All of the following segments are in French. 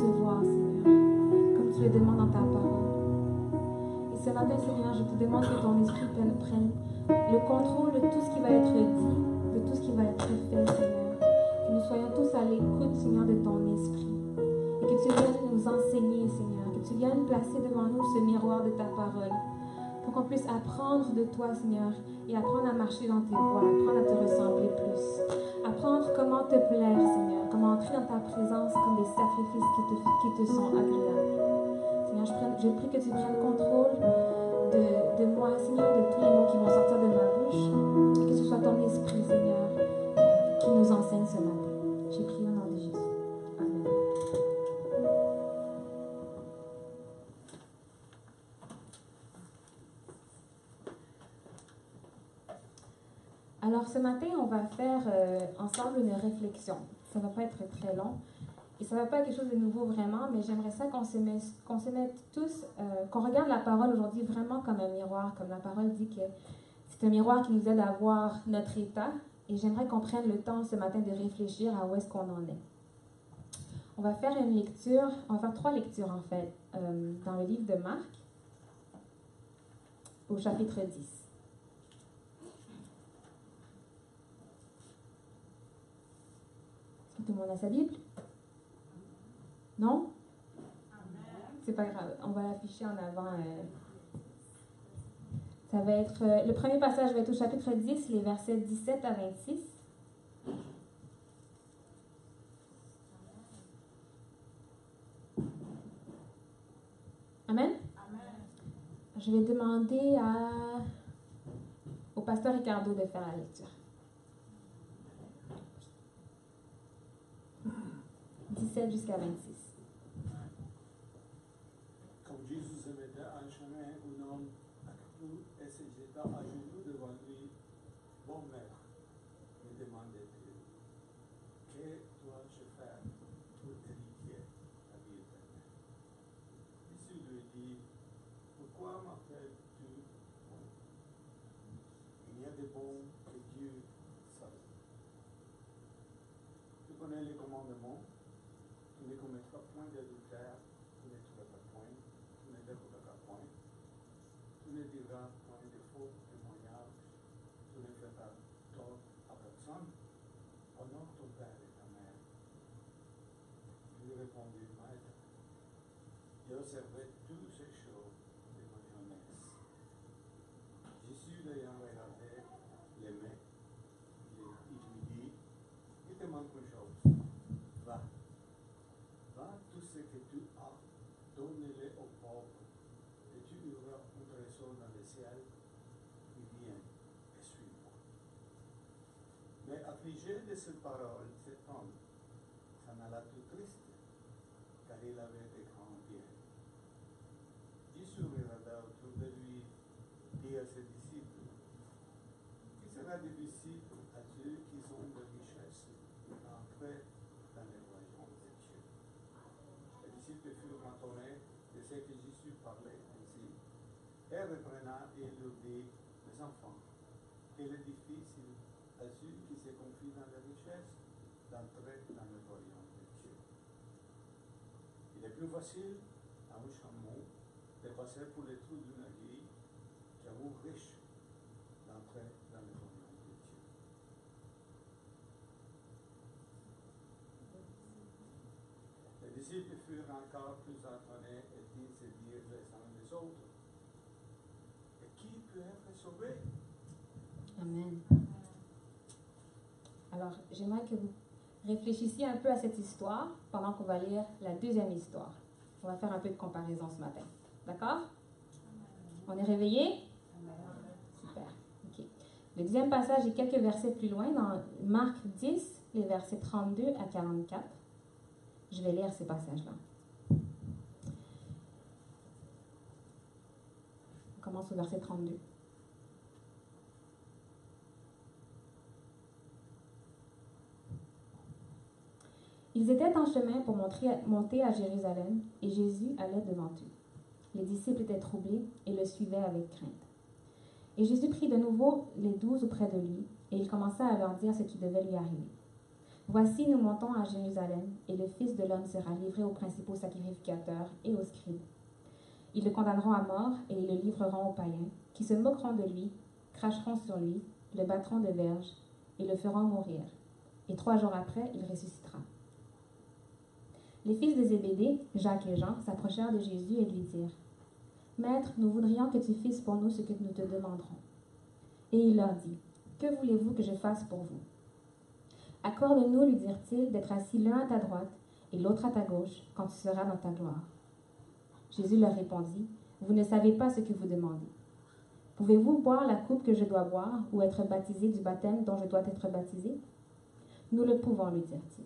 recevoir, Seigneur, comme tu le demandes dans ta parole. Et ce matin, Seigneur, je te demande que ton esprit prenne le contrôle de tout ce qui va être dit, de tout ce qui va être fait, Seigneur. Que nous soyons tous à l'écoute, Seigneur, de ton esprit. Et que tu viennes nous enseigner, Seigneur. Que tu viennes placer devant nous ce miroir de ta parole. Pour qu'on puisse apprendre de toi, Seigneur, et apprendre à marcher dans tes voies, apprendre à te ressembler plus. Apprendre comment te plaire, Seigneur, comment entrer dans ta présence comme des sacrifices qui te sont agréables. Seigneur, je prie que tu prennes contrôle de moi, Seigneur, de tous les mots qui vont sortir de ma bouche, et que ce soit ton esprit, Seigneur, qui nous enseigne ce matin. J'ai prié au nom de Jésus. Amen. Alors ce matin, on va faire ensemble une réflexion. Ça ne va pas être très long. Et ça ne va pas être quelque chose de nouveau vraiment, mais j'aimerais ça qu'on se mette tous, qu'on regarde la parole aujourd'hui vraiment comme un miroir, comme la parole dit que c'est un miroir qui nous aide à voir notre état. Et j'aimerais qu'on prenne le temps ce matin de réfléchir à où est-ce qu'on en est. On va faire une lecture, on va faire 3 lectures en fait, dans le livre de Marc, au chapitre 10. Est-ce que tout le monde a sa Bible? Non? C'est pas grave, on va l'afficher en avant. Ça va être, le premier passage va être au chapitre 10, les versets 17 à 26. Amen? Je vais demander au pasteur Ricardo de faire la lecture. 17 jusqu'à 26. Quand Jésus se mettait en chemin, un homme accourut et se jeta à genoux devant lui. Bon maître, lui demandait-il, que dois-je faire pour hériter la vie éternelle? Jésus lui dit, pourquoi m'appelles-tu bon? Il n'y a de bon que Dieu seul. Tu connais les commandements. Tu ne commettras point d'adultère, tu ne tueras point, tu ne déroberas point, tu ne diras point de faux témoignages, tu ne feras tort à personne, honore ton père et ta mère. Il lui répondit, Maître, j'ai observé toutes ces choses de ma jeunesse. Jésus l'ayant regardé, l'aimait, il lui dit, il te manque une chose, va. Tout ce que tu as, donne-le aux pauvres, et tu auras un trésor dans le ciel, et viens et suis-moi. Mais affligé de cette parole, cet homme s'en alla tout triste, car il avait de grands biens. Jésus regarda autour de lui, dit à ses disciples, il sera difficile à ceux qui ont de richesses d'entrer dans le royaume de Dieu. Les disciples furent étonnés de ce que Jésus parlait ainsi. Et reprenant, il leur dit, mes enfants, qu'il est difficile à ceux qui se confient dans la richesse d'entrer dans le royaume de Dieu. Il est plus facile à un chameau de passer pour les trous d'une aiguille qu'à un riche d'entrer dans le royaume de Dieu. Les disciples furent encore plus étonnés et disent se dire les uns les autres, et qui peut être sauvé? Amen. Alors, j'aimerais que vous réfléchissiez un peu à cette histoire pendant qu'on va lire la deuxième histoire. On va faire un peu de comparaison ce matin. D'accord? On est réveillés? Super. OK. Le deuxième passage est quelques versets plus loin, dans Marc 10, les versets 32 à 44. Je vais lire ces passages-là. On commence au verset 32. Ils étaient en chemin pour monter à Jérusalem, et Jésus allait devant eux. Les disciples étaient troublés et le suivaient avec crainte. Et Jésus prit de nouveau les 12 auprès de lui, et il commença à leur dire ce qui devait lui arriver. Voici, nous montons à Jérusalem, et le Fils de l'homme sera livré aux principaux sacrificateurs et aux scribes. Ils le condamneront à mort et ils le livreront aux païens, qui se moqueront de lui, cracheront sur lui, le battront de verges et le feront mourir. Et 3 jours après, il ressuscitera. Les fils de Zébédée, Jacques et Jean, s'approchèrent de Jésus et lui dirent, « Maître, nous voudrions que tu fasses pour nous ce que nous te demanderons. » Et il leur dit, « Que voulez-vous que je fasse pour vous? » « Accorde-nous, lui dirent-ils, d'être assis l'un à ta droite et l'autre à ta gauche quand tu seras dans ta gloire. » Jésus leur répondit, « Vous ne savez pas ce que vous demandez. Pouvez-vous boire la coupe que je dois boire ou être baptisé du baptême dont je dois être baptisé? » Nous le pouvons, lui dirent-ils.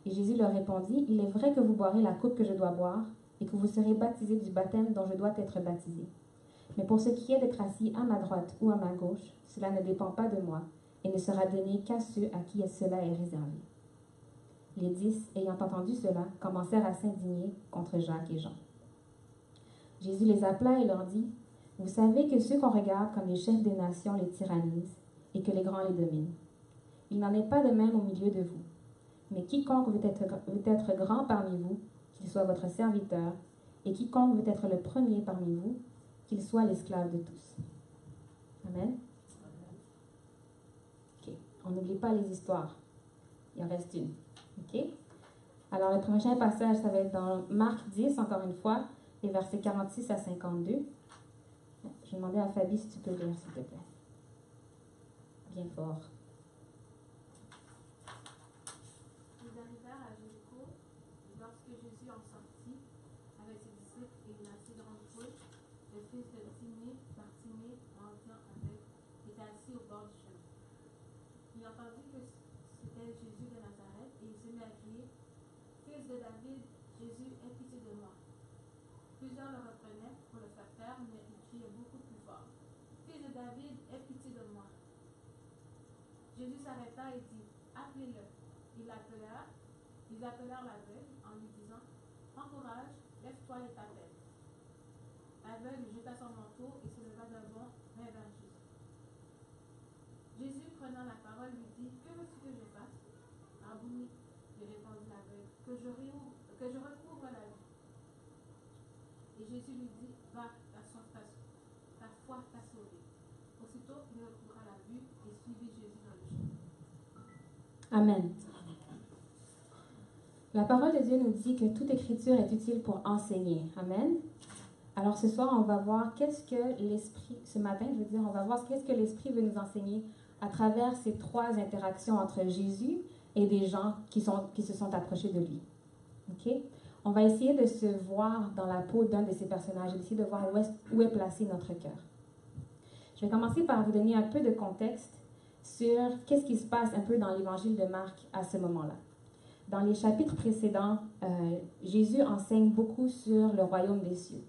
Et Jésus leur répondit, « Il est vrai que vous boirez la coupe que je dois boire et que vous serez baptisés du baptême dont je dois être baptisé. Mais pour ce qui est d'être assis à ma droite ou à ma gauche, cela ne dépend pas de moi et ne sera donné qu'à ceux à qui cela est réservé. » Les 10, ayant entendu cela, commencèrent à s'indigner contre Jacques et Jean. Jésus les appela et leur dit, « Vous savez que ceux qu'on regarde comme les chefs des nations les tyrannisent et que les grands les dominent. Il n'en est pas de même au milieu de vous. Mais quiconque veut être grand parmi vous, qu'il soit votre serviteur, et quiconque veut être le premier parmi vous, qu'il soit l'esclave de tous. » Amen. OK. On n'oublie pas les histoires. Il en reste une. OK? Alors, le prochain passage, ça va être dans Marc 10, encore une fois, les versets 46 à 52. Je vais demander à Fabi si tu peux lire, s'il te plaît. Bien fort. Ils arrivèrent à Jéricho, et lorsque Jésus en sortit, avec ses disciples et une assez grande foule, le fils de Timée, Bartimée, mendiant aveugle, était assis au bord du chemin. Il entendit que c'était Jésus de Nazareth, et il se mit à crier, « Fils de David, Jésus, aie pitié de moi. » Plusieurs le reprenaient pour le faire taire, mais il criait beaucoup plus fort, « Fils de David, aie pitié de moi. » Jésus s'arrêta et dit, « Appelez-le. » Ils appelèrent l'aveugle en lui disant, « Prends courage, lève-toi et t'appelle. » L'aveugle jeta son manteau et se leva d'un bond vers Jésus. Jésus, prenant la parole, lui dit, « Que veux-tu que je fasse? » « Rabouni, lui répondit l'aveugle, « que je recouvre la vue. » Et Jésus lui dit, « Va, ta foi t'a sauvé. » Aussitôt, il recouvra la vue et suivit Jésus dans le chemin. Amen. La parole de Dieu nous dit que toute écriture est utile pour enseigner. Amen. Alors ce soir, on va voir ce matin, on va voir qu'est-ce que l'Esprit veut nous enseigner à travers ces 3 interactions entre Jésus et des gens qui se sont approchés de lui. OK? On va essayer de se voir dans la peau d'un de ces personnages, essayer de voir où est placé notre cœur. Je vais commencer par vous donner un peu de contexte sur qu'est-ce qui se passe un peu dans l'évangile de Marc à ce moment-là. Dans les chapitres précédents, Jésus enseigne beaucoup sur le royaume des cieux.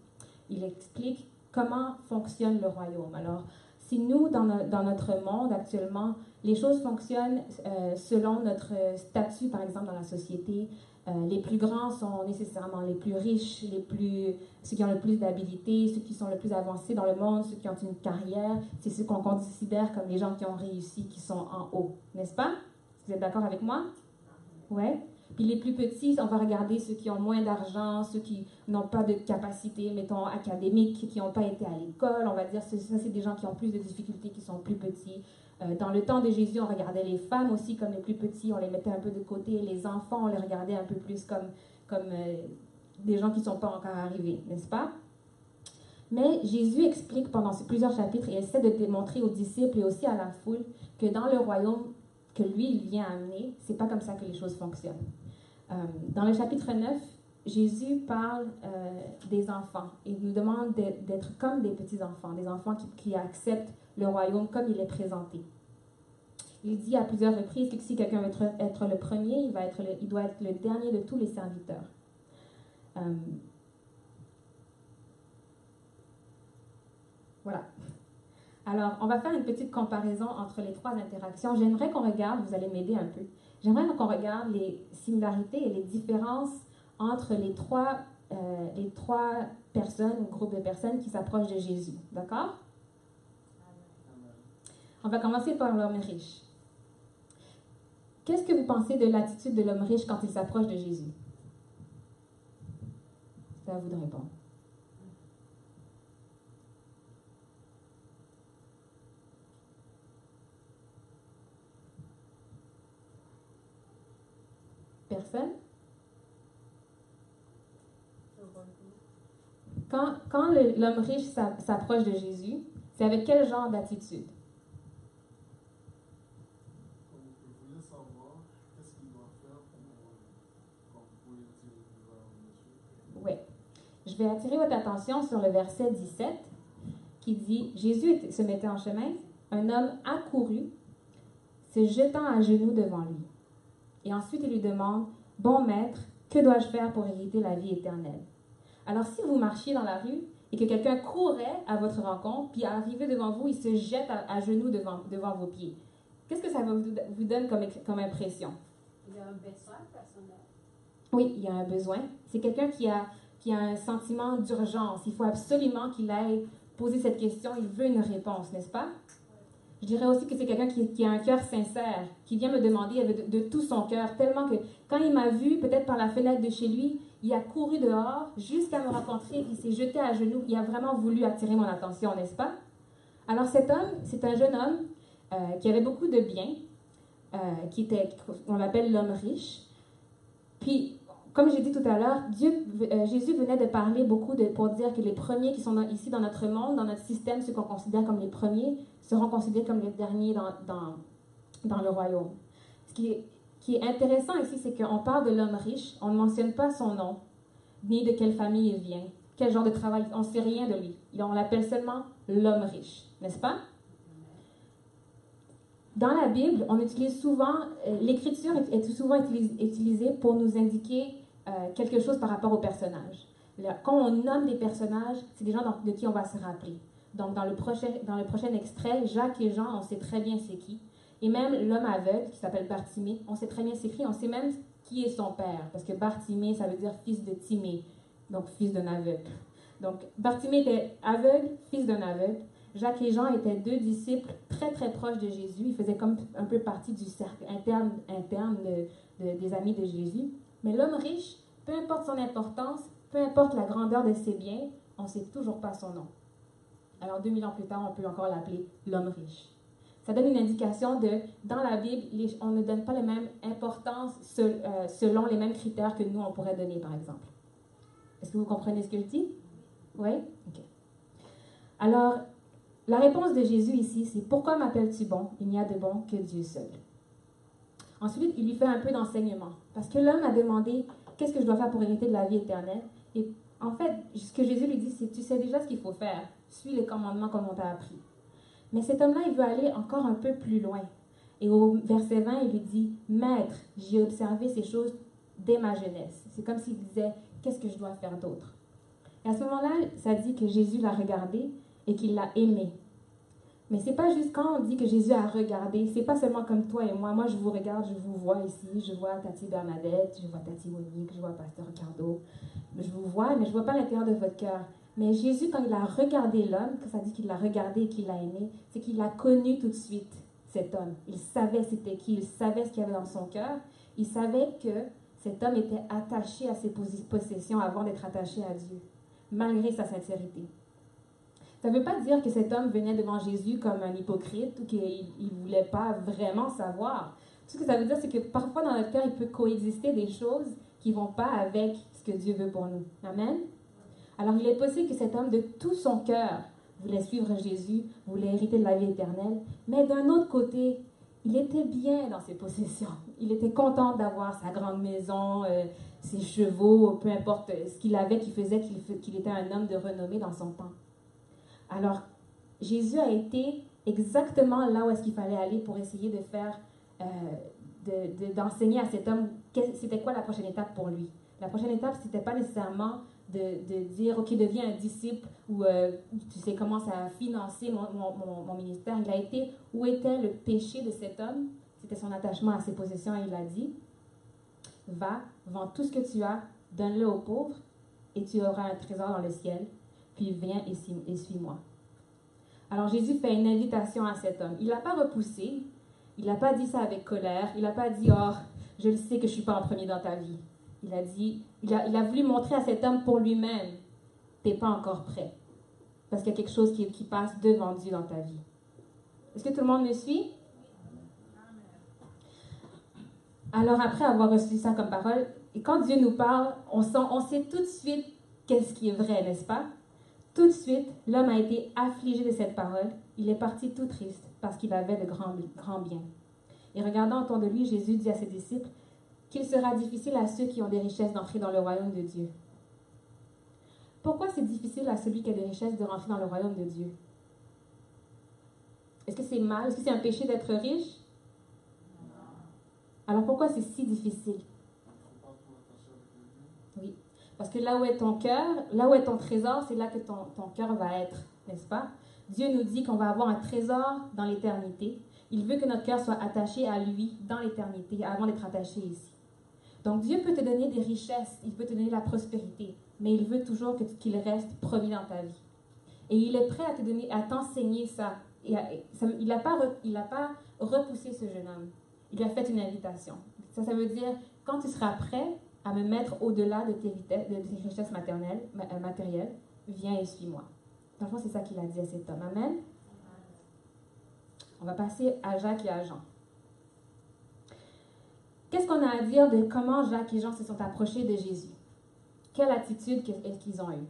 Il explique comment fonctionne le royaume. Alors, si nous, dans notre monde actuellement, les choses fonctionnent selon notre statut, par exemple, dans la société, les plus grands sont nécessairement les plus riches, ceux qui ont le plus d'habilité, ceux qui sont le plus avancés dans le monde, ceux qui ont une carrière, c'est ceux qu'on considère comme les gens qui ont réussi, qui sont en haut, n'est-ce pas? Vous êtes d'accord avec moi? Ouais. Puis les plus petits, on va regarder ceux qui ont moins d'argent, ceux qui n'ont pas de capacité, mettons, académique, qui n'ont pas été à l'école. On va dire que ça, c'est des gens qui ont plus de difficultés, qui sont plus petits. Dans le temps de Jésus, on regardait les femmes aussi comme les plus petits, on les mettait un peu de côté. Les enfants, on les regardait un peu plus comme des gens qui ne sont pas encore arrivés, n'est-ce pas? Mais Jésus explique pendant ces plusieurs chapitres et essaie de démontrer aux disciples et aussi à la foule que dans le royaume que lui, il vient amener, c'est pas comme ça que les choses fonctionnent. Dans le chapitre 9, Jésus parle des enfants. Il nous demande d'être comme des petits-enfants, des enfants qui acceptent le royaume comme il est présenté. Il dit à plusieurs reprises que si quelqu'un veut être le premier, il doit être le dernier de tous les serviteurs. Voilà. Alors, on va faire une petite comparaison entre les 3 interactions. J'aimerais qu'on regarde, vous allez m'aider un peu, j'aimerais qu'on regarde les similarités et les différences entre les trois personnes, ou groupes de personnes qui s'approchent de Jésus. D'accord? On va commencer par l'homme riche. Qu'est-ce que vous pensez de l'attitude de l'homme riche quand il s'approche de Jésus? C'est à vous de répondre. Personne? Quand l'homme riche s'approche de Jésus, c'est avec quel genre d'attitude? Je voulais savoir qu'est-ce qu'il doit faire pour le dire vers monsieur. Oui. Je vais attirer votre attention sur le verset 17 qui dit « Jésus se mettait en chemin, un homme accourut, se jetant à genoux devant lui. Et ensuite, il lui demande « Bon maître, que dois-je faire pour hériter la vie éternelle? » Alors, si vous marchiez dans la rue et que quelqu'un courait à votre rencontre, puis arrivé devant vous, il se jette à genoux devant vos pieds, qu'est-ce que ça vous donne comme impression? Il y a un besoin personnel. Oui, il y a un besoin. C'est quelqu'un qui a un sentiment d'urgence. Il faut absolument qu'il aille poser cette question. Il veut une réponse, n'est-ce pas? Je dirais aussi que c'est quelqu'un qui a un cœur sincère, qui vient me demander de tout son cœur, tellement que quand il m'a vu, peut-être par la fenêtre de chez lui, il a couru dehors jusqu'à me rencontrer, il s'est jeté à genoux, il a vraiment voulu attirer mon attention, n'est-ce pas? Alors cet homme, c'est un jeune homme qui avait beaucoup de biens, on l'appelle l'homme riche. Puis, comme j'ai dit tout à l'heure, Jésus venait de parler beaucoup pour dire que les premiers qui sont ici dans notre monde, dans notre système, ceux qu'on considère comme les premiers, seront considérés comme les derniers dans le royaume. Ce qui est intéressant ici, c'est qu'on parle de l'homme riche, on ne mentionne pas son nom, ni de quelle famille il vient, quel genre de travail, on ne sait rien de lui. On l'appelle seulement l'homme riche, n'est-ce pas? Dans la Bible, on utilise souvent, l'écriture est souvent utilisée pour nous indiquer quelque chose par rapport aux personnages. Quand on nomme des personnages, c'est des gens de qui on va se rappeler. Donc, dans le prochain extrait, Jacques et Jean, on sait très bien c'est qui. Et même l'homme aveugle, qui s'appelle Bartimée, on sait très bien c'est qui, on sait même qui est son père. Parce que Bartimée, ça veut dire fils de Timée, donc fils d'un aveugle. Donc, Bartimée était aveugle, fils d'un aveugle. Jacques et Jean étaient deux disciples très, très proches de Jésus. Ils faisaient comme un peu partie du cercle interne des amis de Jésus. Mais l'homme riche, peu importe son importance, peu importe la grandeur de ses biens, on ne sait toujours pas son nom. Alors, 2000 ans plus tard, on peut encore l'appeler l'homme riche. Ça donne une indication dans la Bible, on ne donne pas la même importance selon les mêmes critères que nous, on pourrait donner, par exemple. Est-ce que vous comprenez ce que je dis? Oui? OK. Alors, la réponse de Jésus ici, c'est « Pourquoi m'appelles-tu bon? Il n'y a de bon que Dieu seul. » Ensuite, il lui fait un peu d'enseignement. Parce que l'homme a demandé « Qu'est-ce que je dois faire pour hériter de la vie éternelle? » Et en fait, ce que Jésus lui dit, c'est « Tu sais déjà ce qu'il faut faire. Suis les commandements comme on t'a appris. » Mais cet homme-là, il veut aller encore un peu plus loin. Et au verset 20, il lui dit « Maître, j'ai observé ces choses dès ma jeunesse. » C'est comme s'il disait « Qu'est-ce que je dois faire d'autre? » Et à ce moment-là, ça dit que Jésus l'a regardé et qu'il l'a aimé. Mais c'est pas juste quand on dit que Jésus a regardé, c'est pas seulement comme toi et moi. Moi, je vous regarde, je vous vois ici, je vois Tati Bernadette, je vois Tati Monique, je vois Pasteur Ricardo. Je vous vois, mais je vois pas l'intérieur de votre cœur. Mais Jésus, quand il a regardé l'homme, quand ça dit qu'il l'a regardé et qu'il l'a aimé, c'est qu'il a connu tout de suite cet homme. Il savait c'était qui, il savait ce qu'il y avait dans son cœur. Il savait que cet homme était attaché à ses possessions avant d'être attaché à Dieu, malgré sa sincérité. Ça ne veut pas dire que cet homme venait devant Jésus comme un hypocrite ou qu'il ne voulait pas vraiment savoir. Tout ce que ça veut dire, c'est que parfois dans notre cœur, il peut coexister des choses qui ne vont pas avec ce que Dieu veut pour nous. Amen? Alors, il est possible que cet homme, de tout son cœur, voulait suivre Jésus, voulait hériter de la vie éternelle, mais d'un autre côté, il était bien dans ses possessions. Il était content d'avoir sa grande maison, ses chevaux, peu importe ce qu'il avait qui faisait qu'il était un homme de renommée dans son temps. Alors, Jésus a été exactement là où est-ce qu'il fallait aller pour essayer de faire, d'enseigner à cet homme c'était quoi la prochaine étape pour lui. La prochaine étape, c'était pas nécessairement de dire, OK, deviens un disciple ou tu sais, commence à financer mon ministère. Il a été, où était le péché de cet homme? C'était son attachement à ses possessions et il a dit, va, vends tout ce que tu as, donne-le aux pauvres et tu auras un trésor dans le ciel. Puis viens et suis-moi. Alors Jésus fait une invitation à cet homme. Il ne l'a pas repoussé, Il n'a pas dit ça avec colère. Il n'a pas dit, oh, je le sais que je ne suis pas en premier dans ta vie. Il a dit, il a voulu montrer à cet homme pour lui-même, tu n'es pas encore prêt. Parce qu'il y a quelque chose qui passe devant Dieu dans ta vie. Est-ce que tout le monde me suit? Alors après avoir reçu ça comme parole, et quand Dieu nous parle, on sait tout de suite qu'est-ce qui est vrai, n'est-ce pas? Tout de suite, l'homme a été affligé de cette parole. Il est parti tout triste parce qu'il avait de grands biens. Et regardant autour de lui, Jésus dit à ses disciples qu'il sera difficile à ceux qui ont des richesses d'entrer dans le royaume de Dieu. Pourquoi c'est difficile à celui qui a des richesses de rentrer dans le royaume de Dieu? Est-ce que c'est mal? Est-ce que c'est un péché d'être riche? Alors pourquoi c'est si difficile? Oui, parce que là où est ton cœur, là où est ton trésor, c'est là que ton cœur va être, n'est-ce pas? Dieu nous dit qu'on va avoir un trésor dans l'éternité. Il veut que notre cœur soit attaché à lui dans l'éternité, avant d'être attaché ici. Donc Dieu peut te donner des richesses, il peut te donner la prospérité, mais il veut toujours qu'il reste premier dans ta vie. Et il est prêt à t'enseigner ça. Il n'a pas repoussé ce jeune homme. Il lui a fait une invitation. Ça veut dire, quand tu seras prêt à me mettre au-delà de tes richesses matérielles, viens et suis-moi. Franchement, c'est ça qu'il a dit à cet homme. Amen. On va passer à Jacques et à Jean. Qu'est-ce qu'on a à dire de comment Jacques et Jean se sont approchés de Jésus? Quelle attitude est-ce qu'ils ont eue?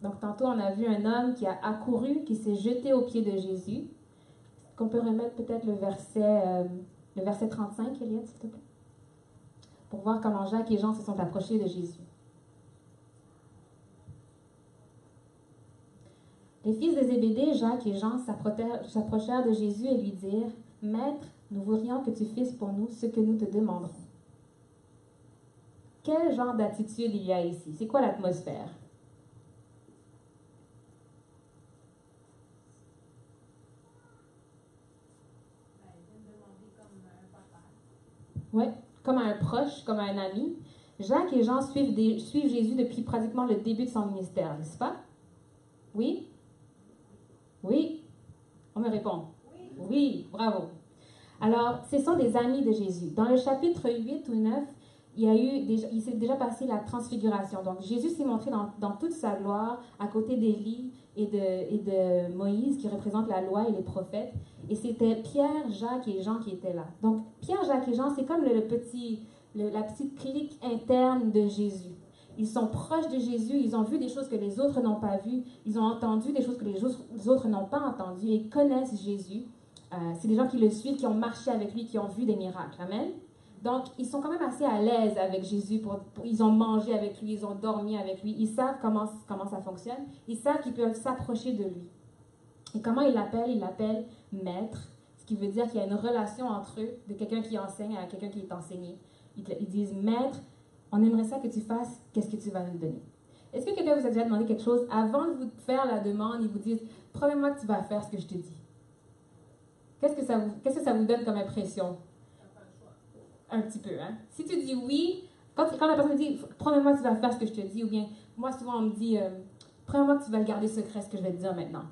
Donc, tantôt, on a vu un homme qui a accouru, qui s'est jeté aux pieds de Jésus. Qu'on peut remettre peut-être le verset 35, Eliette, s'il te plaît? Pour voir comment Jacques et Jean se sont approchés de Jésus. Les fils de Zébédée, Jacques et Jean, s'approchèrent de Jésus et lui dirent, « Maître, nous voudrions que tu fasses pour nous ce que nous te demanderons. » Quel genre d'attitude il y a ici? C'est quoi l'atmosphère? Oui, comme un proche, comme un ami. Jacques et Jean suivent Jésus depuis pratiquement le début de son ministère, n'est-ce pas? Oui? Oui? On me répond? Oui, bravo. Alors, ce sont des amis de Jésus. Dans le chapitre 8 ou 9, il s'est déjà passé la transfiguration. Donc, Jésus s'est montré dans toute sa gloire à côté d'Élie et de Moïse, qui représentent la loi et les prophètes. Et c'était Pierre, Jacques et Jean qui étaient là. Donc, Pierre, Jacques et Jean, c'est comme la petite clique interne de Jésus. Ils sont proches de Jésus, ils ont vu des choses que les autres n'ont pas vues, ils ont entendu des choses que les autres n'ont pas entendues et connaissent Jésus. C'est des gens qui le suivent, qui ont marché avec lui, qui ont vu des miracles. Amen. Donc, ils sont quand même assez à l'aise avec Jésus. Ils ont mangé avec lui, ils ont dormi avec lui. Ils savent comment ça fonctionne. Ils savent qu'ils peuvent s'approcher de lui. Et comment ils l'appellent? Ils l'appellent maître, ce qui veut dire qu'il y a une relation entre eux, de quelqu'un qui enseigne à quelqu'un qui est enseigné. Ils disent, maître, on aimerait ça que tu fasses, qu'est-ce que tu vas nous donner? Est-ce que quelqu'un vous a déjà demandé quelque chose? Avant de vous faire la demande, ils vous disent, promets-moi que tu vas faire ce que je te dis. Qu'est-ce que ça vous donne comme impression? Un petit peu, hein? Si tu dis oui, quand la personne dit, promets-moi que tu vas faire ce que je te dis, ou bien, moi souvent on me dit, promets-moi que tu vas le garder secret, ce que je vais te dire maintenant.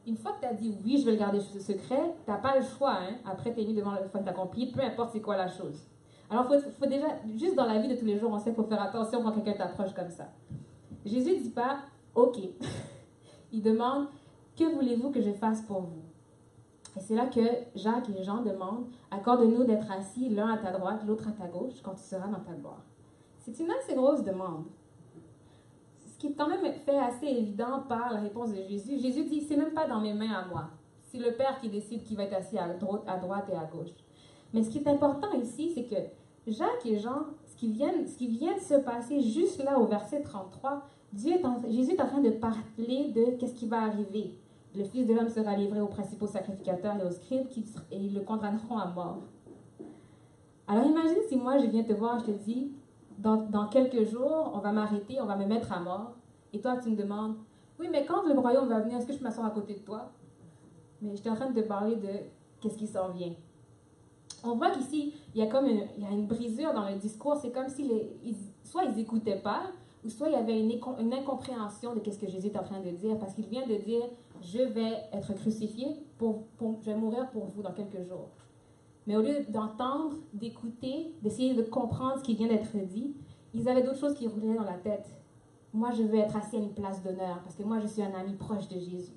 Une fois que tu as dit oui, je vais le garder secret, tu n'as pas le choix, hein? Après, tu es mis devant le fait accompli, peu importe c'est quoi la chose. Alors, faut déjà, juste dans la vie de tous les jours, on sait qu'il faut faire attention quand quelqu'un t'approche comme ça. Jésus ne dit pas, OK. Il demande, que voulez-vous que je fasse pour vous? Et c'est là que Jacques et Jean demandent, accorde-nous d'être assis l'un à ta droite, l'autre à ta gauche, quand tu seras dans ta gloire. C'est une assez grosse demande. Ce qui est quand même fait assez évident par la réponse de Jésus. Jésus dit, c'est même pas dans mes mains à moi. C'est le Père qui décide qui va être assis à droite et à gauche. Mais ce qui est important ici, c'est que Jacques et Jean, ce qui vient de se passer juste là au verset 33, Jésus est en train de parler de qu'est-ce qui va arriver. Le Fils de l'homme sera livré aux principaux sacrificateurs et aux scribes et ils le condamneront à mort. Alors imagine si moi je viens te voir, je te dis, dans quelques jours, on va m'arrêter, on va me mettre à mort. Et toi, tu me demandes, oui, mais quand le royaume va venir, est-ce que je m'assois à côté de toi? Mais je suis en train de te parler de qu'est-ce qui s'en vient. On voit qu'ici, il y a une brisure dans le discours. C'est comme si soit ils n'écoutaient pas, ou soit il y avait une incompréhension de ce que Jésus est en train de dire, parce qu'il vient de dire, je vais être crucifié, je vais mourir pour vous dans quelques jours. Mais au lieu d'entendre, d'écouter, d'essayer de comprendre ce qui vient d'être dit, ils avaient d'autres choses qui roulaient dans la tête. Moi, je veux être assis à une place d'honneur, parce que moi, je suis un ami proche de Jésus.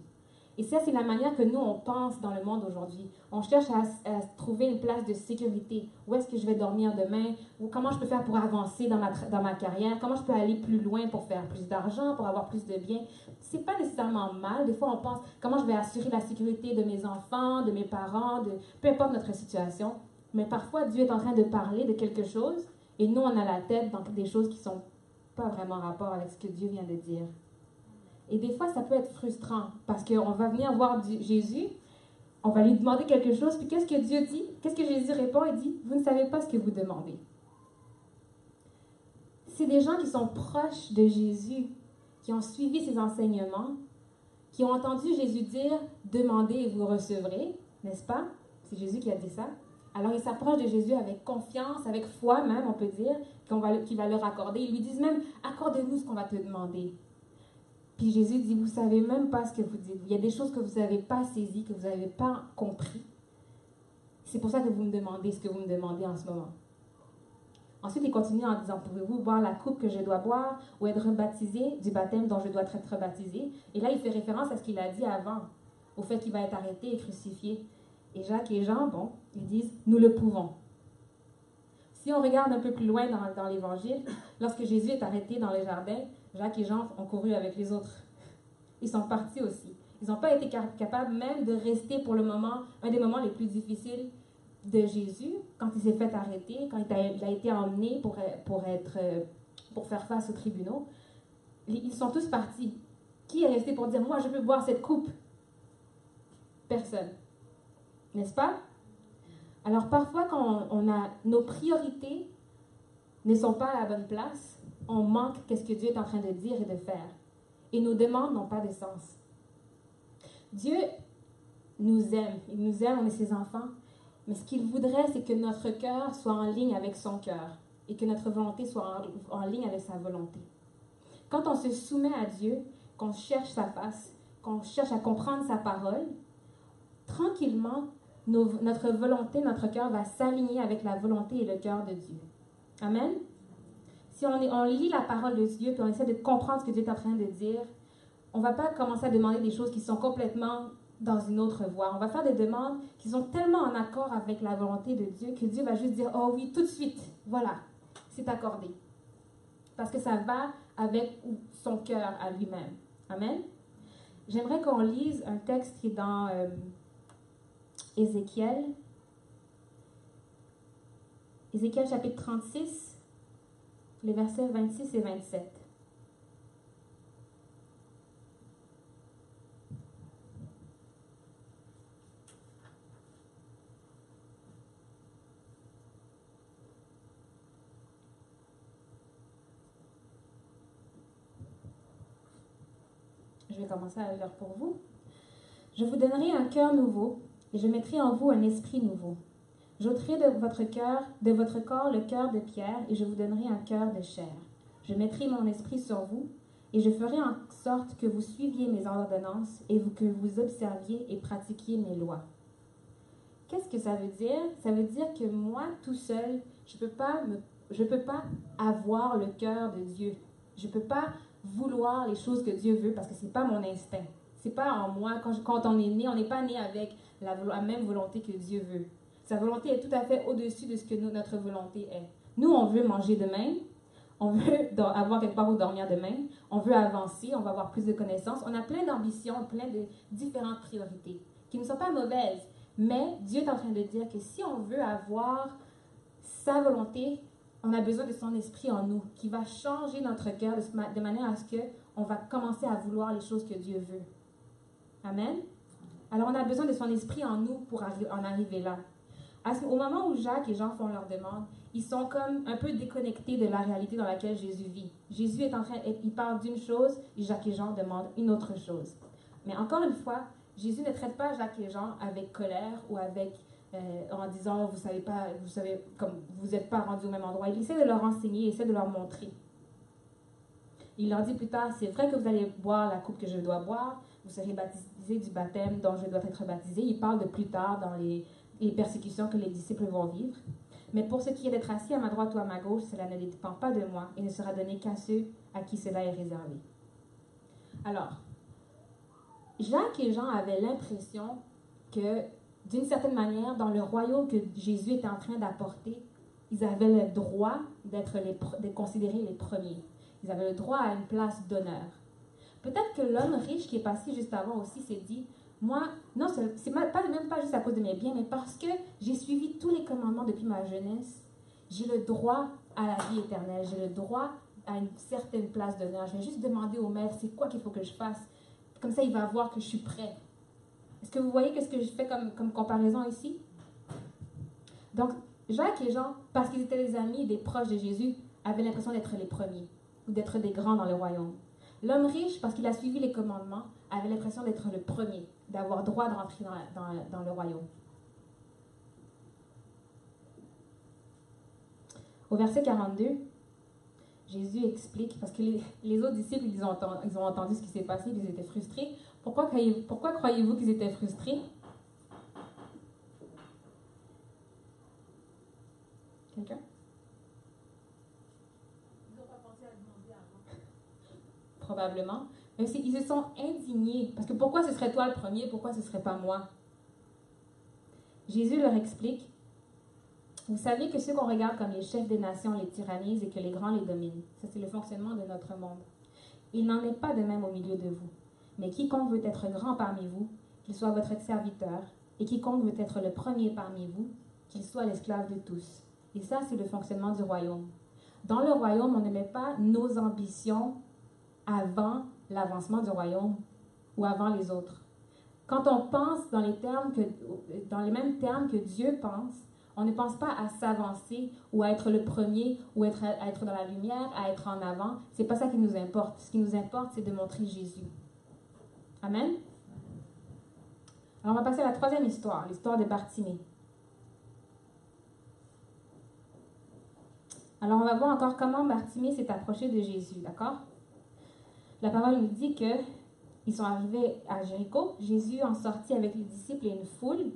Et ça, c'est la manière que nous, on pense dans le monde aujourd'hui. On cherche à trouver une place de sécurité. Où est-ce que je vais dormir demain? Ou comment je peux faire pour avancer dans ma carrière? Comment je peux aller plus loin pour faire plus d'argent, pour avoir plus de biens? C'est pas nécessairement mal. Des fois, on pense comment je vais assurer la sécurité de mes enfants, de mes parents, peu importe notre situation. Mais parfois, Dieu est en train de parler de quelque chose et nous, on a la tête dans des choses qui sont pas vraiment en rapport avec ce que Dieu vient de dire. Et des fois, ça peut être frustrant parce qu'on va venir voir Jésus, on va lui demander quelque chose, puis qu'est-ce que Dieu dit? Qu'est-ce que Jésus répond? Il dit, vous ne savez pas ce que vous demandez. C'est des gens qui sont proches de Jésus, qui ont suivi ses enseignements, qui ont entendu Jésus dire, demandez et vous recevrez, n'est-ce pas? C'est Jésus qui a dit ça. Alors, ils s'approchent de Jésus avec confiance, avec foi même, on peut dire, qu'il va leur accorder. Ils lui disent même, accorde-nous ce qu'on va te demander. Puis Jésus dit, vous ne savez même pas ce que vous dites. Il y a des choses que vous n'avez pas saisies, que vous n'avez pas compris. C'est pour ça que vous me demandez ce que vous me demandez en ce moment. Ensuite, il continue en disant, pouvez-vous boire la coupe que je dois boire ou être baptisé du baptême dont je dois être baptisé? Et là, il fait référence à ce qu'il a dit avant, au fait qu'il va être arrêté et crucifié. Et Jacques et Jean, bon, ils disent, nous le pouvons. Si on regarde un peu plus loin dans l'Évangile, lorsque Jésus est arrêté dans le jardin, Jacques et Jean ont couru avec les autres. Ils sont partis aussi. Ils n'ont pas été capables même de rester pour le moment, un des moments les plus difficiles de Jésus, quand il s'est fait arrêter, quand il a été emmené pour faire face aux tribunaux. Ils sont tous partis. Qui est resté pour dire, moi je peux boire cette coupe? Personne. N'est-ce pas? Alors parfois quand nos priorités ne sont pas à la bonne place, on manque qu'est-ce que Dieu est en train de dire et de faire. Et nos demandes n'ont pas de sens. Dieu nous aime. Il nous aime, on est ses enfants. Mais ce qu'il voudrait, c'est que notre cœur soit en ligne avec son cœur et que notre volonté soit en ligne avec sa volonté. Quand on se soumet à Dieu, qu'on cherche sa face, qu'on cherche à comprendre sa parole, tranquillement, notre volonté, notre cœur va s'aligner avec la volonté et le cœur de Dieu. Amen? Si on lit la parole de Dieu, puis on essaie de comprendre ce que Dieu est en train de dire, on ne va pas commencer à demander des choses qui sont complètement dans une autre voie. On va faire des demandes qui sont tellement en accord avec la volonté de Dieu que Dieu va juste dire, oh oui, tout de suite, voilà, c'est accordé. Parce que ça va avec son cœur à lui-même. Amen? J'aimerais qu'on lise un texte qui est dans Ézéchiel. Ézéchiel chapitre 36. Les versets 26 et 27. Je vais commencer à lire pour vous. Je vous donnerai un cœur nouveau et je mettrai en vous un esprit nouveau. J'ôterai de votre corps le cœur de pierre et je vous donnerai un cœur de chair. Je mettrai mon esprit sur vous et je ferai en sorte que vous suiviez mes ordonnances et que vous observiez et pratiquiez mes lois. Qu'est-ce que ça veut dire? Ça veut dire que moi, tout seul, je peux pas avoir le cœur de Dieu. Je ne peux pas vouloir les choses que Dieu veut parce que ce n'est pas mon instinct. Ce n'est pas en moi. Quand on est né, on n'est pas né avec la même volonté que Dieu veut. Sa volonté est tout à fait au-dessus de ce que notre volonté est. Nous, on veut manger demain, on veut avoir quelque part où dormir demain, on veut avancer, on va avoir plus de connaissances. On a plein d'ambitions, plein de différentes priorités qui ne sont pas mauvaises. Mais Dieu est en train de dire que si on veut avoir sa volonté, on a besoin de son esprit en nous, qui va changer notre cœur de manière à ce qu'on va commencer à vouloir les choses que Dieu veut. Amen? Alors on a besoin de son esprit en nous pour en arriver là. Au moment où Jacques et Jean font leur demande, ils sont comme un peu déconnectés de la réalité dans laquelle Jésus vit. Jésus il parle d'une chose et Jacques et Jean demandent une autre chose. Mais encore une fois, Jésus ne traite pas Jacques et Jean avec colère ou avec en disant, vous savez, comme vous n'êtes pas rendu au même endroit. Il essaie de leur enseigner, il essaie de leur montrer. Il leur dit plus tard, c'est vrai que vous allez boire la coupe que je dois boire, vous serez baptisés du baptême dont je dois être baptisé. Il parle de plus tard dans les persécutions que les disciples vont vivre. Mais pour ce qui est d'être assis à ma droite ou à ma gauche, cela ne dépend pas de moi et ne sera donné qu'à ceux à qui cela est réservé. Alors, Jacques et Jean avaient l'impression que, d'une certaine manière, dans le royaume que Jésus était en train d'apporter, ils avaient le droit d'être considérés les premiers. Ils avaient le droit à une place d'honneur. Peut-être que l'homme riche qui est passé juste avant aussi s'est dit, moi, non, c'est même pas juste à cause de mes biens, mais parce que j'ai suivi tous les commandements depuis ma jeunesse, j'ai le droit à la vie éternelle, j'ai le droit à une certaine place d'honneur. Je vais juste demander au maître, c'est quoi qu'il faut que je fasse? Comme ça, il va voir que je suis prêt. Est-ce que vous voyez ce que je fais comme comparaison ici? Donc, Jacques et Jean, parce qu'ils étaient des amis, des proches de Jésus, avaient l'impression d'être les premiers ou d'être des grands dans le royaume. L'homme riche, parce qu'il a suivi les commandements, avait l'impression d'être le premier, d'avoir droit de rentrer dans le royaume. Au verset 42, Jésus explique, parce que les autres disciples, ils ont entendu ce qui s'est passé, ils étaient frustrés. Pourquoi croyez-vous qu'ils étaient frustrés? Quelqu'un? Ils n'ont pas pensé à demander avant. Probablement. Mais ils se sont indignés. Parce que pourquoi ce serait toi le premier? Pourquoi ce ne serait pas moi? Jésus leur explique, vous savez que ceux qu'on regarde comme les chefs des nations les tyrannisent et que les grands les dominent. Ça, c'est le fonctionnement de notre monde. Il n'en est pas de même au milieu de vous. Mais quiconque veut être grand parmi vous, qu'il soit votre serviteur, et quiconque veut être le premier parmi vous, qu'il soit l'esclave de tous. Et ça, c'est le fonctionnement du royaume. Dans le royaume, on ne met pas nos ambitions avant l'avancement du royaume ou avant les autres. Quand on pense dans les mêmes termes que Dieu pense, on ne pense pas à s'avancer ou à être le premier ou à être dans la lumière, à être en avant. C'est pas ça qui nous importe. Ce qui nous importe, c'est de montrer Jésus. Amen? Alors, on va passer à la troisième histoire, l'histoire de Bartimée. Alors, on va voir encore comment Bartimée s'est approché de Jésus, d'accord? La parole nous dit qu'ils sont arrivés à Jéricho. Jésus en sortit avec les disciples et une foule.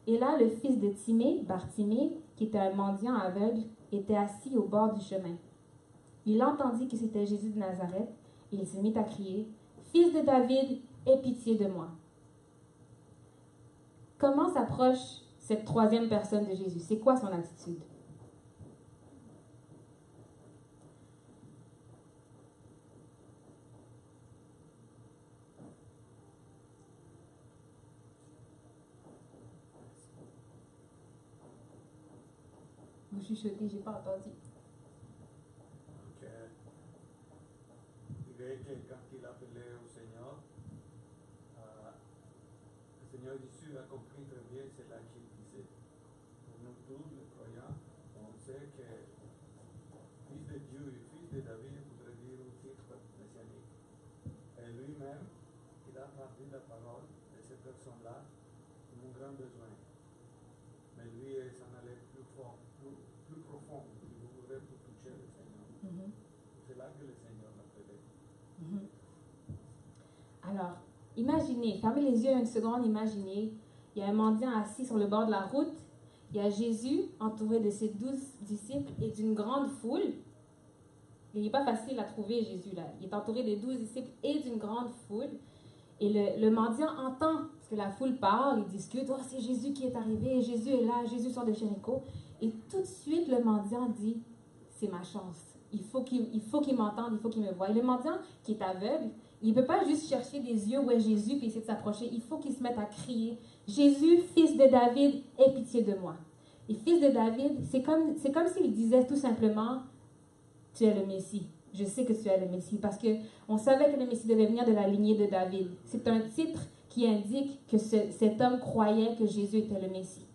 Et là, le fils de Timée, Bartimée, qui était un mendiant aveugle, était assis au bord du chemin. Il entendit que c'était Jésus de Nazareth et il se mit à crier, « Fils de David, aie pitié de moi. » Comment s'approche cette troisième personne de Jésus? C'est quoi son attitude? Vous chuchotez, j'ai pas entendu. Donc, il y avait quelqu'un qui l'appelait au Seigneur. Le Seigneur Jésus a compris très bien cela qu'il disait. Pour nous tous, les croyants, on sait que fils de Dieu et fils de David voudrait dire un titre messianique. Et lui-même, il a parlé la parole de cette personne-là comme un grand besoin. Mais lui, il s'en allait plus fort, plus profond. Il voulait pour toucher le Seigneur. C'est là que le Seigneur l'appelait. Alors, imaginez, fermez les yeux une seconde, imaginez, il y a un mendiant assis sur le bord de la route, il y a Jésus entouré de ses 12 disciples et d'une grande foule. Il n'est pas facile à trouver, Jésus, là. Il est entouré de 12 disciples et d'une grande foule. Et le mendiant entend, parce que la foule parle, il discute, « Oh, c'est Jésus qui est arrivé, Jésus est là, Jésus sort de Jéricho. » Et tout de suite, le mendiant dit, « C'est ma chance. Il faut qu'il m'entende, il faut qu'il me voie. » Et le mendiant, qui est aveugle, il ne peut pas juste chercher des yeux où est Jésus puis essayer de s'approcher. Il faut qu'il se mette à crier, « Jésus, fils de David, aie pitié de moi. » Et fils de David, c'est comme s'il disait tout simplement, « Tu es le Messie. Je sais que tu es le Messie. » Parce qu'on savait que le Messie devait venir de la lignée de David. C'est un titre qui indique que cet homme croyait que Jésus était le Messie.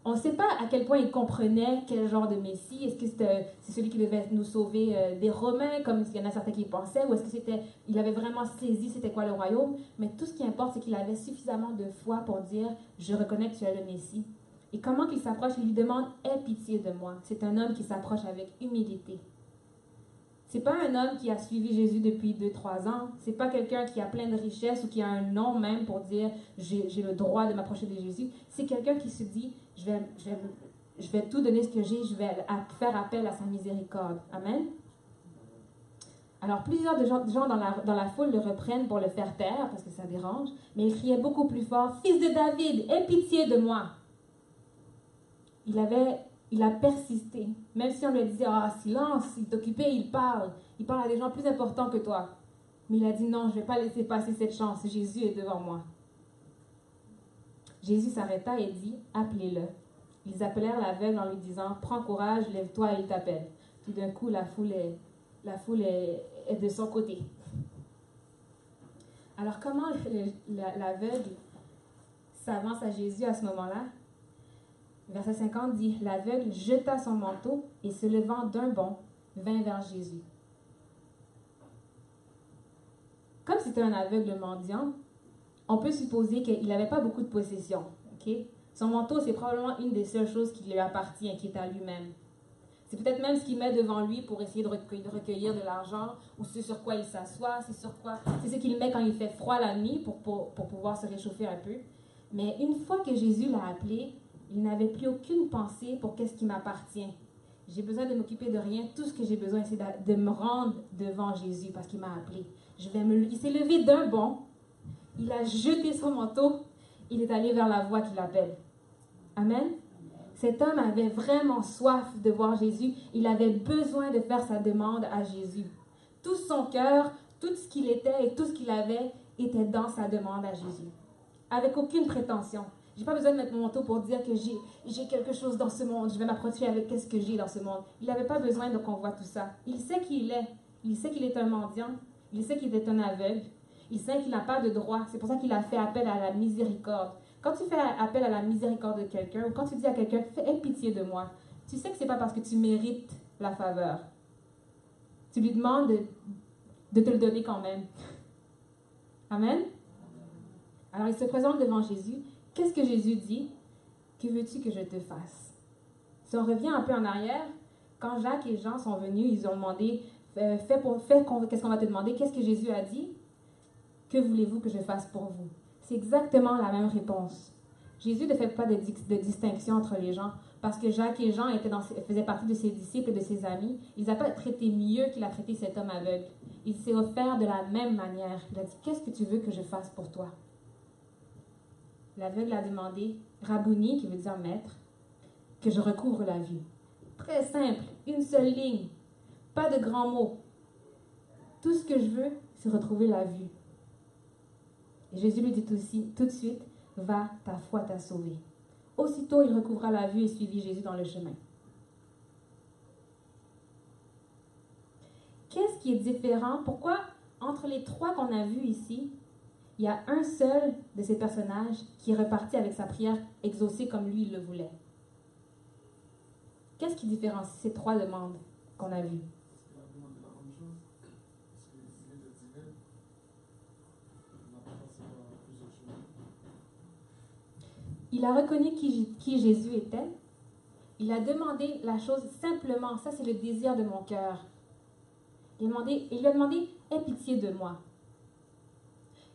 On ne sait pas à quel point il comprenait quel genre de Messie. Est-ce que c'est celui qui devait nous sauver des Romains, comme il y en a certains qui pensaient, ou est-ce qu'il avait vraiment saisi c'était quoi le royaume? Mais tout ce qui importe, c'est qu'il avait suffisamment de foi pour dire « Je reconnais que tu es le Messie. » Et comment qu'il s'approche? Il lui demande « Aie pitié de moi ». C'est un homme qui s'approche avec humilité. C'est pas un homme qui a suivi Jésus depuis 2-3 ans. C'est pas quelqu'un qui a plein de richesses ou qui a un nom même pour dire « j'ai le droit de m'approcher de Jésus ». C'est quelqu'un qui se dit « je vais tout donner ce que j'ai, je vais faire appel à sa miséricorde ». Amen. Alors, plusieurs de gens dans la foule le reprennent pour le faire taire, parce que ça dérange, mais il criait beaucoup plus fort, « Fils de David, aie pitié de moi !» Il a persisté. Même si on lui disait, « Ah, silence, il est occupé, il parle à des gens plus importants que toi. » Mais il a dit, « Non, je ne vais pas laisser passer cette chance, Jésus est devant moi. » Jésus s'arrêta et dit, « Appelez-le. » Ils appelèrent l'aveugle en lui disant, « Prends courage, lève-toi, il t'appelle. » Tout d'un coup, la foule est de son côté. Alors, comment l'aveugle s'avance à Jésus à ce moment-là? Verset 50 dit, « L'aveugle jeta son manteau et se levant d'un bond, vint vers Jésus. » Comme c'était un aveugle mendiant, on peut supposer qu'il n'avait pas beaucoup de possessions. Okay? Son manteau, c'est probablement une des seules choses qui lui appartient, qui est à lui-même. C'est peut-être même ce qu'il met devant lui pour essayer de recueillir de l'argent, ou ce sur quoi il s'assoit, c'est ce qu'il met quand il fait froid la nuit pour pouvoir se réchauffer un peu. Mais une fois que Jésus l'a appelé, il n'avait plus aucune pensée pour qu'est-ce qui m'appartient. J'ai besoin de m'occuper de rien. Tout ce que j'ai besoin, c'est de me rendre devant Jésus parce qu'il m'a appelé. Il s'est levé d'un bond. Il a jeté son manteau. Il est allé vers la voie qui l'appelle. Amen. Cet homme avait vraiment soif de voir Jésus. Il avait besoin de faire sa demande à Jésus. Tout son cœur, tout ce qu'il était et tout ce qu'il avait était dans sa demande à Jésus. Avec aucune prétention. Je n'ai pas besoin de mettre mon manteau pour dire que j'ai quelque chose dans ce monde. Je vais m'approcher avec qu'est-ce que j'ai dans ce monde. Il n'avait pas besoin qu'on voit tout ça. Il sait qui il est. Il sait qu'il est un mendiant. Il sait qu'il est un aveugle. Il sait qu'il n'a pas de droit. C'est pour ça qu'il a fait appel à la miséricorde. Quand tu fais appel à la miséricorde de quelqu'un, ou quand tu dis à quelqu'un, aie pitié de moi, tu sais que ce n'est pas parce que tu mérites la faveur. Tu lui demandes de te le donner quand même. Amen. Alors il se présente devant Jésus. Qu'est-ce que Jésus dit? Que veux-tu que je te fasse? Si on revient un peu en arrière, quand Jacques et Jean sont venus, ils ont demandé, qu'est-ce qu'on va te demander? Qu'est-ce que Jésus a dit? Que voulez-vous que je fasse pour vous? C'est exactement la même réponse. Jésus ne fait pas de distinction entre les gens, parce que Jacques et Jean faisaient partie de ses disciples et de ses amis. Il n'a pas traité mieux qu'il a traité cet homme aveugle. Il s'est offert de la même manière. Il a dit, qu'est-ce que tu veux que je fasse pour toi? L'aveugle a demandé, Rabouni, qui veut dire maître, que je recouvre la vue. Très simple, une seule ligne, pas de grands mots. Tout ce que je veux, c'est retrouver la vue. Et Jésus lui dit aussi, tout de suite, va, ta foi t'a sauvé. Aussitôt, il recouvra la vue et suivit Jésus dans le chemin. Qu'est-ce qui est différent? Pourquoi, entre les trois qu'on a vus ici, il y a un seul de ces personnages qui est reparti avec sa prière exaucée comme lui il le voulait? Qu'est-ce qui différencie ces trois demandes qu'on a vues? Il a reconnu qui Jésus était. Il a demandé la chose simplement. Ça, c'est le désir de mon cœur. Il lui a demandé, aie pitié de moi.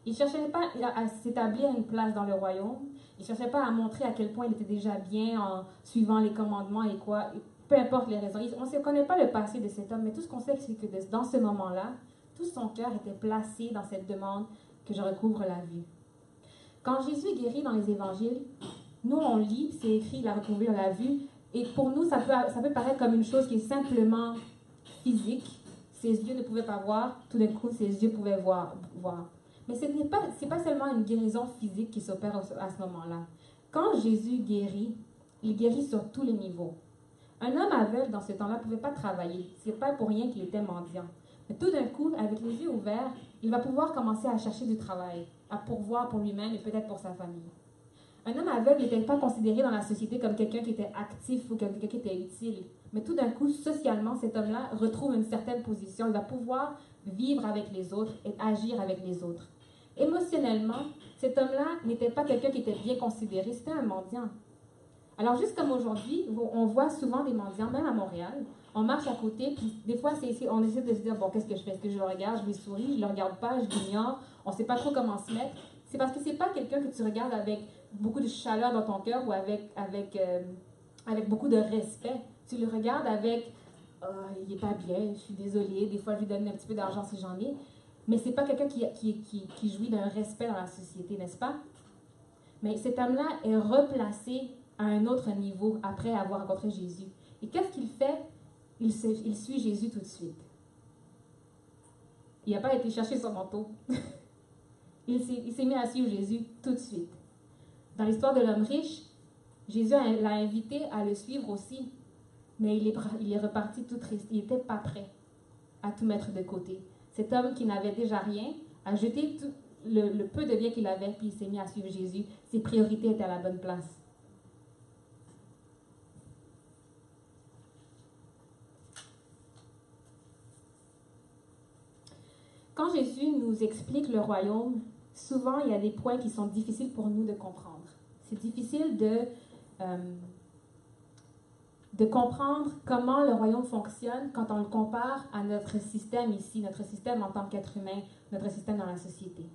Il ne cherchait pas à s'établir une place dans le royaume. Il ne cherchait pas à montrer à quel point il était déjà bien en suivant les commandements et quoi. Peu importe les raisons. On ne connaît pas le passé de cet homme, mais tout ce qu'on sait, c'est que dans ce moment-là, tout son cœur était placé dans cette demande que je recouvre la vue. Quand Jésus guérit dans les évangiles, nous on lit, c'est écrit, il a recouvré la vue, et pour nous, ça peut paraître comme une chose qui est simplement physique. Ses yeux ne pouvaient pas voir, tout d'un coup, ses yeux pouvaient voir. Mais ce n'est pas seulement une guérison physique qui s'opère à ce moment-là. Quand Jésus guérit, il guérit sur tous les niveaux. Un homme aveugle, dans ce temps-là, ne pouvait pas travailler. Ce n'est pas pour rien qu'il était mendiant. Mais tout d'un coup, avec les yeux ouverts, il va pouvoir commencer à chercher du travail, à pourvoir pour lui-même et peut-être pour sa famille. Un homme aveugle n'était pas considéré dans la société comme quelqu'un qui était actif ou comme quelqu'un qui était utile. Mais tout d'un coup, socialement, cet homme-là retrouve une certaine position. Il va pouvoir vivre avec les autres et agir avec les autres. Émotionnellement, cet homme-là n'était pas quelqu'un qui était bien considéré, c'était un mendiant. Alors, juste comme aujourd'hui, on voit souvent des mendiants, même à Montréal, on marche à côté, puis des fois, on essaie de se dire, bon, qu'est-ce que je fais? Est-ce que je le regarde, je lui souris, je le regarde pas, je l'ignore, on sait pas trop comment se mettre. C'est parce que c'est pas quelqu'un que tu regardes avec beaucoup de chaleur dans ton cœur ou avec beaucoup de respect. Tu le regardes avec, il est pas bien, je suis désolée, des fois, je lui donne un petit peu d'argent si j'en ai, mais c'est pas quelqu'un qui jouit d'un respect dans la société, n'est-ce pas? Mais cet homme-là est replacé à un autre niveau après avoir rencontré Jésus. Et qu'est-ce qu'il fait? Il suit Jésus tout de suite. Il n'a pas été chercher son manteau. il s'est mis à suivre Jésus tout de suite. Dans l'histoire de l'homme riche, Jésus l'a invité à le suivre aussi. Mais il est reparti tout triste. Il n'était pas prêt à tout mettre de côté. Cet homme qui n'avait déjà rien a jeté tout le peu de bien qu'il avait, puis il s'est mis à suivre Jésus. Ses priorités étaient à la bonne place. Quand Jésus nous explique le royaume, souvent il y a des points qui sont difficiles pour nous de comprendre. C'est difficile de comprendre comment le royaume fonctionne quand on le compare à notre système ici, notre système en tant qu'être humain, notre système dans la société.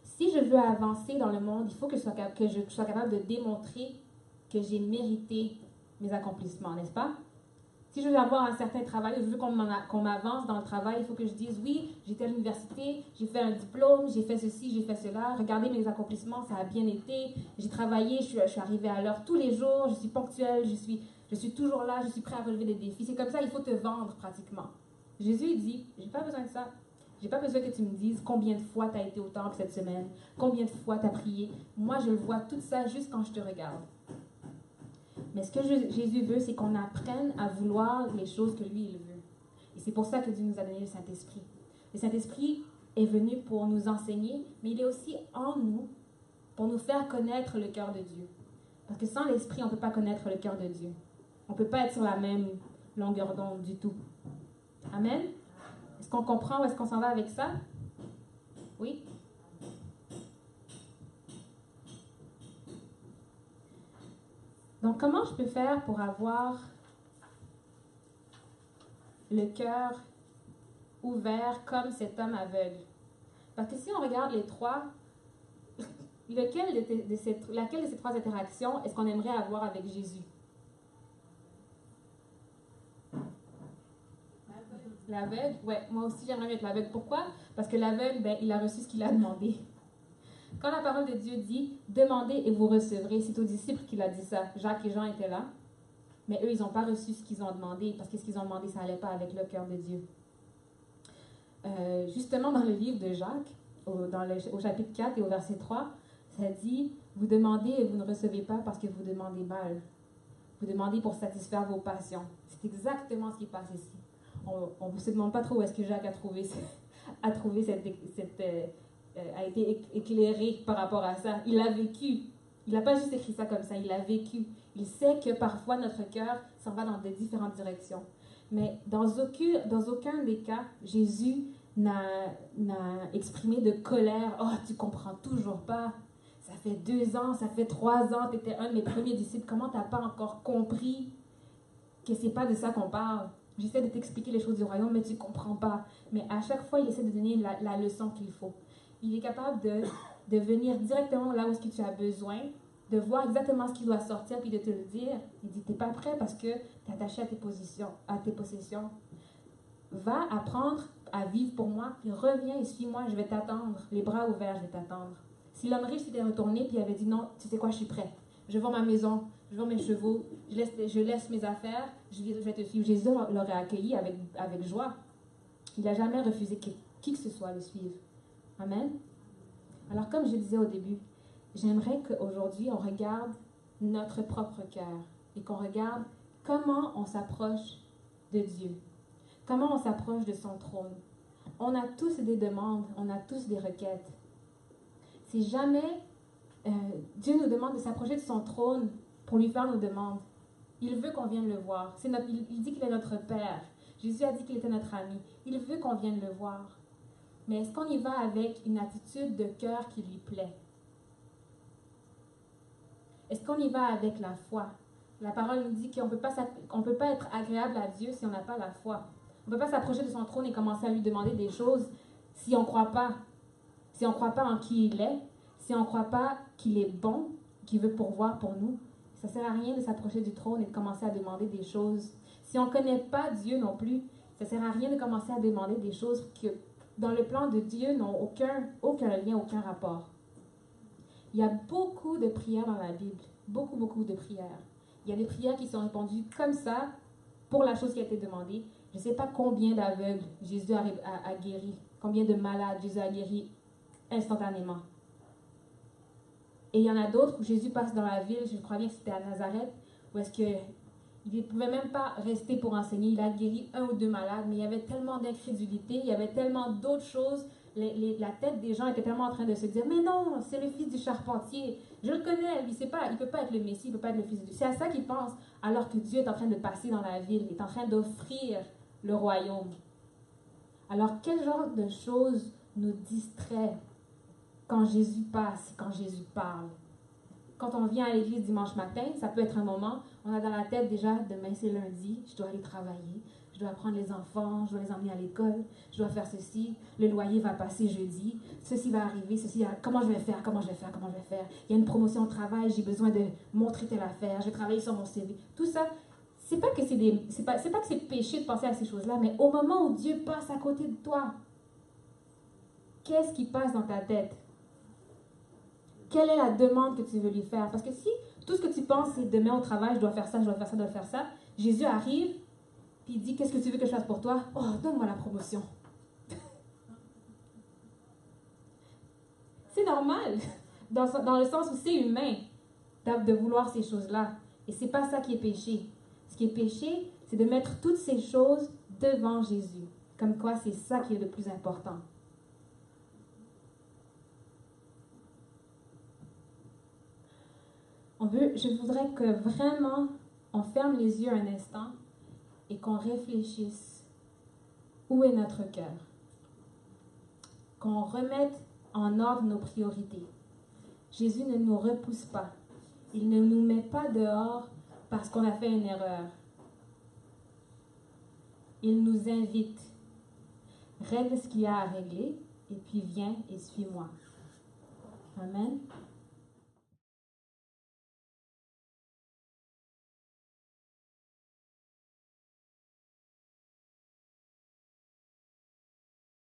Si je veux avancer dans le monde, il faut que je sois capable de démontrer que j'ai mérité mes accomplissements, n'est-ce pas? Si je veux avoir un certain travail, je veux qu'on m'avance dans le travail, il faut que je dise oui, j'étais à l'université, j'ai fait un diplôme, j'ai fait ceci, j'ai fait cela, regardez mes accomplissements, ça a bien été, j'ai travaillé, je suis arrivée à l'heure tous les jours, je suis ponctuelle, je suis toujours là, je suis prêt à relever des défis. C'est comme ça, il faut te vendre pratiquement. Jésus il dit, j'ai pas besoin de ça. J'ai pas besoin que tu me dises combien de fois tu as été au temple cette semaine, combien de fois tu as prié. Moi, je le vois tout ça juste quand je te regarde. Mais ce que Jésus veut, c'est qu'on apprenne à vouloir les choses que lui, il veut. Et c'est pour ça que Dieu nous a donné le Saint-Esprit. Le Saint-Esprit est venu pour nous enseigner, mais il est aussi en nous pour nous faire connaître le cœur de Dieu. Parce que sans l'Esprit, on ne peut pas connaître le cœur de Dieu. On ne peut pas être sur la même longueur d'onde du tout. Amen? Est-ce qu'on comprend où est-ce qu'on s'en va avec ça? Oui? Donc, comment je peux faire pour avoir le cœur ouvert comme cet homme aveugle? Parce que si on regarde les trois, laquelle de ces trois interactions est-ce qu'on aimerait avoir avec Jésus? L'aveugle? Ouais, moi aussi j'aimerais être l'aveugle. Pourquoi? Parce que l'aveugle, il a reçu ce qu'il a demandé. Quand la parole de Dieu dit « Demandez et vous recevrez », c'est aux disciples qu'il a dit ça. Jacques et Jean étaient là, mais eux, ils n'ont pas reçu ce qu'ils ont demandé, parce que ce qu'ils ont demandé, ça n'allait pas avec le cœur de Dieu. Justement, dans le livre de Jacques, au chapitre 4 et au verset 3, ça dit « Vous demandez et vous ne recevez pas parce que vous demandez mal. Vous demandez pour satisfaire vos passions. » C'est exactement ce qui passe ici. On ne se demande pas trop où est-ce que Jacques a trouvé a été éclairé par rapport à ça. Il l'a vécu. Il n'a pas juste écrit ça comme ça, il l'a vécu. Il sait que parfois notre cœur s'en va dans de différentes directions. Mais dans aucun des cas, Jésus n'a exprimé de colère. « Oh, tu comprends toujours pas. Ça fait 2 ans, ça fait 3 ans, tu étais un de mes premiers disciples. Comment tu n'as pas encore compris que c'est pas de ça qu'on parle? J'essaie de t'expliquer les choses du royaume, mais tu ne comprends pas. » Mais à chaque fois, il essaie de donner la leçon qu'il faut. Il est capable de venir directement là où est-ce que tu as besoin, de voir exactement ce qui doit sortir, puis de te le dire. Il dit, tu n'es pas prêt parce que tu es attaché à tes possessions. Va apprendre à vivre pour moi, puis reviens et suis-moi, je vais t'attendre. Les bras ouverts, je vais t'attendre. Si l'homme riche s'était retourné, puis il avait dit, non, tu sais quoi, je suis prêt. Je vends ma maison, je vends mes chevaux, je laisse mes affaires, je vais te suivre. Jésus l'aurait accueilli avec joie. Il n'a jamais refusé que qui que ce soit le suive. Amen. Alors, comme je disais au début, j'aimerais qu'aujourd'hui, on regarde notre propre cœur et qu'on regarde comment on s'approche de Dieu, comment on s'approche de son trône. On a tous des demandes, on a tous des requêtes. Si jamais Dieu nous demande de s'approcher de son trône pour lui faire nos demandes, il veut qu'on vienne le voir. Il dit qu'il est notre Père. Jésus a dit qu'il était notre ami. Il veut qu'on vienne le voir. Mais est-ce qu'on y va avec une attitude de cœur qui lui plaît? Est-ce qu'on y va avec la foi? La parole nous dit qu'on ne peut pas être agréable à Dieu si on n'a pas la foi. On ne peut pas s'approcher de son trône et commencer à lui demander des choses si on ne croit pas. Si on ne croit pas en qui il est, si on ne croit pas qu'il est bon, qu'il veut pourvoir pour nous. Ça ne sert à rien de s'approcher du trône et de commencer à demander des choses. Si on ne connaît pas Dieu non plus, ça ne sert à rien de commencer à demander des choses que, dans le plan de Dieu, n'ont aucun lien, aucun rapport. Il y a beaucoup de prières dans la Bible. Beaucoup, beaucoup de prières. Il y a des prières qui sont répondues comme ça pour la chose qui a été demandée. Je ne sais pas combien d'aveugles Jésus a guéri, combien de malades Jésus a guéri instantanément. Et il y en a d'autres où Jésus passe dans la ville, je crois bien que c'était à Nazareth, où est-ce qu'il ne pouvait même pas rester pour enseigner. Il a guéri 1 ou 2 malades, mais il y avait tellement d'incrédulité, il y avait tellement d'autres choses. La tête des gens était tellement en train de se dire, mais non, c'est le fils du charpentier. Je le connais, lui, il ne peut pas être le Messie, il ne peut pas être le fils de Dieu. C'est à ça qu'il pense, alors que Dieu est en train de passer dans la ville, il est en train d'offrir le royaume. Alors, quel genre de choses nous distrait quand Jésus passe, quand Jésus parle? Quand on vient à l'église dimanche matin, ça peut être un moment, on a dans la tête déjà, demain c'est lundi, je dois aller travailler, je dois prendre les enfants, je dois les emmener à l'école, je dois faire ceci, le loyer va passer jeudi, ceci va arriver, comment je vais faire? Il y a une promotion au travail, j'ai besoin de montrer telle affaire, je vais travailler sur mon CV. Tout ça, c'est pas que c'est péché de penser à ces choses-là, mais au moment où Dieu passe à côté de toi, qu'est-ce qui passe dans ta tête? Quelle est la demande que tu veux lui faire? Parce que si tout ce que tu penses, c'est demain au travail, je dois faire ça, je dois faire ça, je dois faire ça, Jésus arrive, puis il dit, qu'est-ce que tu veux que je fasse pour toi? Oh, donne-moi la promotion. C'est normal, dans le sens où c'est humain de vouloir ces choses-là. Et c'est pas ça qui est péché. Ce qui est péché, c'est de mettre toutes ces choses devant Jésus. Comme quoi, c'est ça qui est le plus important. Je voudrais que vraiment on ferme les yeux un instant et qu'on réfléchisse où est notre cœur. Qu'on remette en ordre nos priorités. Jésus ne nous repousse pas. Il ne nous met pas dehors parce qu'on a fait une erreur. Il nous invite. Règle ce qu'il y a à régler et puis viens et suis-moi. Amen.